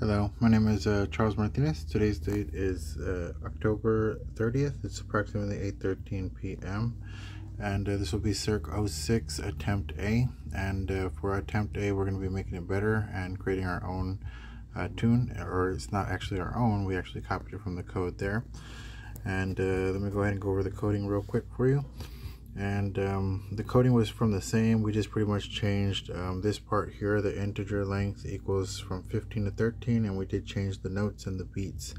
Hello, my name is Charles Martinez. Today's date is October 30th. It's approximately 8:13 p.m. and this will be Circ 06 Attempt A. And for Attempt A, we're going to be making it better and creating our own tune, or it's not actually our own, we actually copied it from the code there. And let me go ahead and go over the coding real quick for you. And the coding was from the same. We just pretty much changed this part here. The integer length equals from 15 to 13, and we did change the notes and the beats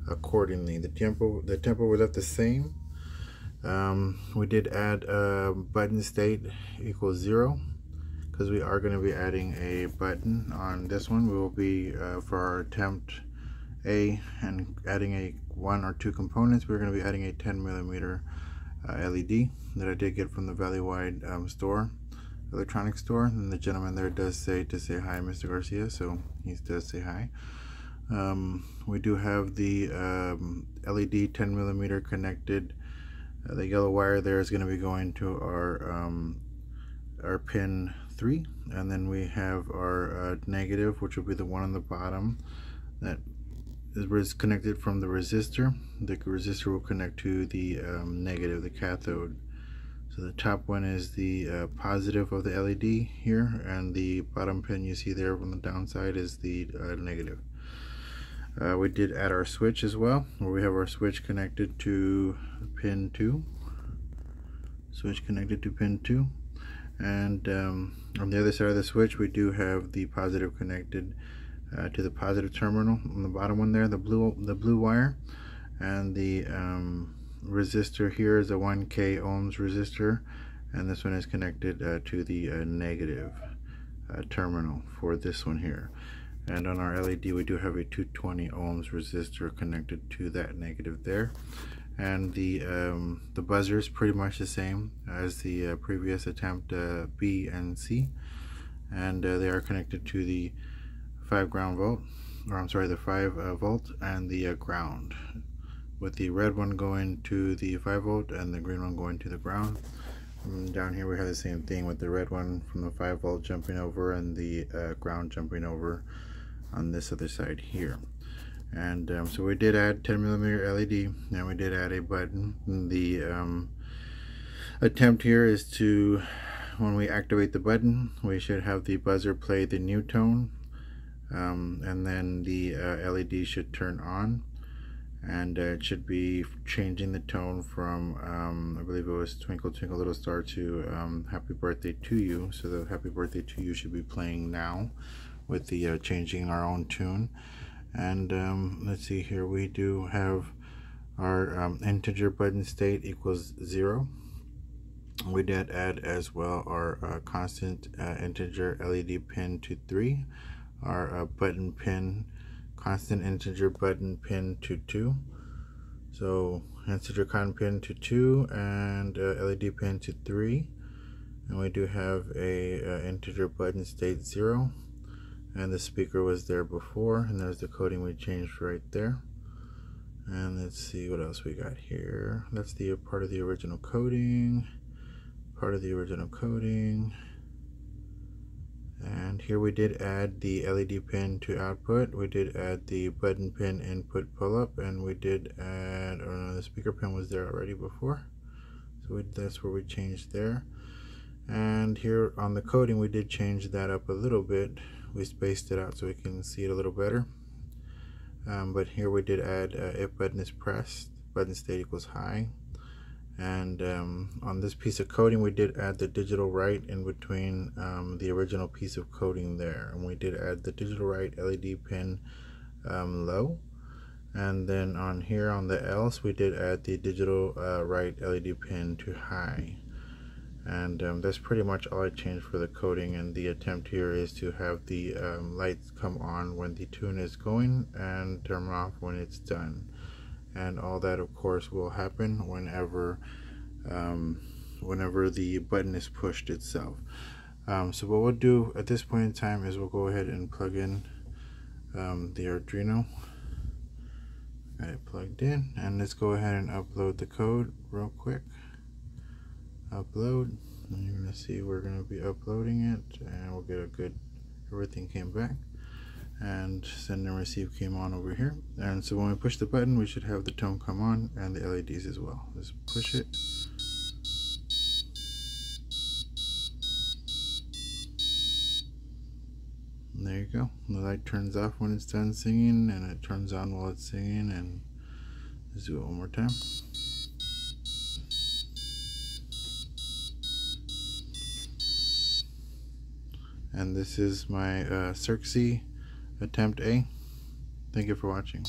accordingly. The tempo we left the same. We did add button state equals 0 because we are going to be adding a button on this one. We will be for our attempt A and adding a 1 or 2 components. We're going to be adding a 10mm LED that I did get from the Valleywide store, electronics store, and the gentleman there does say to say hi, Mr. Garcia, so he does say hi. We do have the LED 10mm connected. The yellow wire there is going to be going to our pin 3, and then we have our negative, which will be the one on the bottom that is connected from the resistor. The resistor will connect to the negative, the cathode. So the top one is the positive of the LED here, and the bottom pin you see there on the downside is the negative. We did add our switch as well, where we have our switch connected to pin 2. Switch connected to pin 2. And on the other side of the switch, we do have the positive connected to the positive terminal on the bottom one there, the blue wire, and the resistor here is a 1K ohms resistor, and this one is connected to the negative terminal for this one here. And on our LED, we do have a 220 ohms resistor connected to that negative there. And the buzzer is pretty much the same as the previous attempt B and C, and they are connected to the 5 volt and the ground, with the red one going to the 5 volt and the green one going to the ground. And down here we have the same thing with the red one from the 5 volt jumping over and the ground jumping over on this other side here. And so we did add 10mm LED, and we did add a button. The attempt here is to, when we activate the button, we should have the buzzer play the new tone, and then the LED should turn on, and it should be changing the tone from I believe it was Twinkle Twinkle Little Star to Happy Birthday to You. So the Happy Birthday to You should be playing now with the changing our own tune. And let's see here, we do have our integer button state equals 0. We did add as well our constant integer LED pin to 3, our button pin, constant integer button pin to 2. So integer con pin to 2 and LED pin to 3. And we do have a integer button state 0. And the speaker was there before, and there's the coding we changed right there. And let's see what else we got here. That's the part of the original coding. And here we did add the LED pin to output. We did add the button pin input pull up, and we did add, oh no, the speaker pin was there already before. So that's where we changed there. And here on the coding, we did change that up a little bit. We spaced it out so we can see it a little better. But here we did add if button is pressed, button state equals high. And on this piece of coding, we did add the digital write in between the original piece of coding there. And we did add the digital write LED pin low. And then on here on the else, we did add the digital write LED pin to high. And that's pretty much all I changed for the coding. And the attempt here is to have the lights come on when the tune is going and turn off when it's done. And all that, of course, will happen whenever the button is pushed itself. So what we'll do at this point in time is we'll go ahead and plug in the Arduino. Got it plugged in, and let's go ahead and upload the code real quick. Upload, and you're going to see we're going to be uploading it, and we'll get a good, everything came back. and send and receive came on over here. And so when we push the button, we should have the tone come on and the LEDs as well. Let's push it. And there you go. The light turns off when it's done singing, and it turns on while it's singing. And let's do it one more time. And this is my Circe attempt A. Thank you for watching.